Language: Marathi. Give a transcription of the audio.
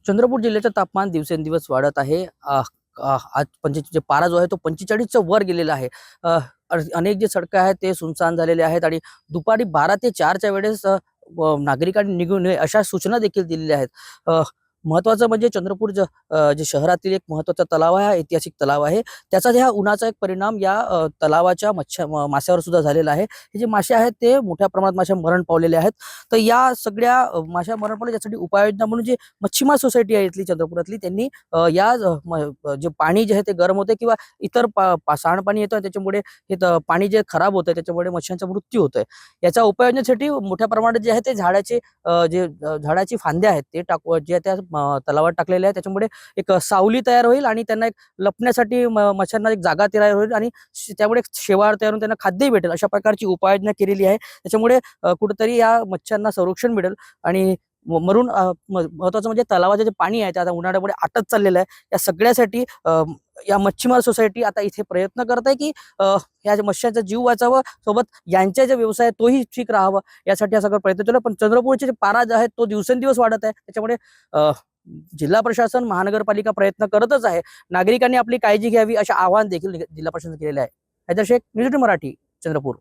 चंद्रपूर जिल्ह्याचं तापमान दिवसेंदिवस वाढत आहे. आज जे पारा जो आहे तो 45च्या वर गेलेला आहे. अनेक जे सडक आहेत ते सुनसान झालेले आहेत आणि दुपारी 12 ते 4च्या वेळेस नागरिकांनी निघू नये अशा सूचना देखील दिलेल्या आहेत. महत्वाचं म्हणजे चंद्रपूर जे शहरातील एक महत्वाचा तलाव आहे, हा ऐतिहासिक तलाव आहे. त्याचा ह्या उन्हाचा एक परिणाम या तलावाच्या माशावर सुद्धा झालेला आहे. हे जे मासे आहेत ते मोठ्या प्रमाणात मासे मरण पावलेले आहेत. तर या सगळ्या माशा मरण पावले यासाठी उपाययोजना म्हणून जे मच्छीमार सोसायटी आहे इथली चंद्रपुरातली, त्यांनी जे पाणी जे आहे ते गरम होते किंवा इतर सांडपाणी येतं त्याच्यामुळे हे पाणी जे खराब होतं त्याच्यामुळे मत्स्यांचा मृत्यू होतोय. याच्या उपाययोजनेसाठी मोठ्या प्रमाणात जे आहे ते झाडाची फांद्या आहेत ते जे त्या तलावात टाकलेले आहेत. त्याच्यामुळे एक सावली तयार होईल आणि त्यांना एक लपण्यासाठी मच्छ्यांना एक जागा तयार होईल आणि त्यामुळे शेवाळ तयार होऊन त्यांना खाद्यही भेटेल. अशा प्रकारची उपाययोजना केलेली आहे. त्याच्यामुळे कुठेतरी या मच्छ्यांना संरक्षण मिळेल आणि महत्वाचं म्हणजे तलावाचं जे पाणी आहे ते आता उन्हाळ्यामुळे आटत चाललेलं आहे. या सगळ्यासाठी या मच्छीमार सोसायटी आता इथे प्रयत्न करत आहे की या मत्स्यांचा जीव वाचावा, सोबत यांच्या जे व्यवसाय तोही ठीक राहावा, यासाठी हा सगळा प्रयत्न चालू आहे. पण चंद्रपूरचे जे पारा जे आहेत तो दिवसेंदिवस वाढत आहे. त्याच्यामुळे जिल्हा प्रशासन, महानगरपालिका प्रयत्न करतच आहे. नागरिकांनी आपली काळजी घ्यावी असे आवाहन देखील जिल्हा प्रशासन केलेले आहे. हैदर शेख, न्यूज 18 मराठी, चंद्रपूर.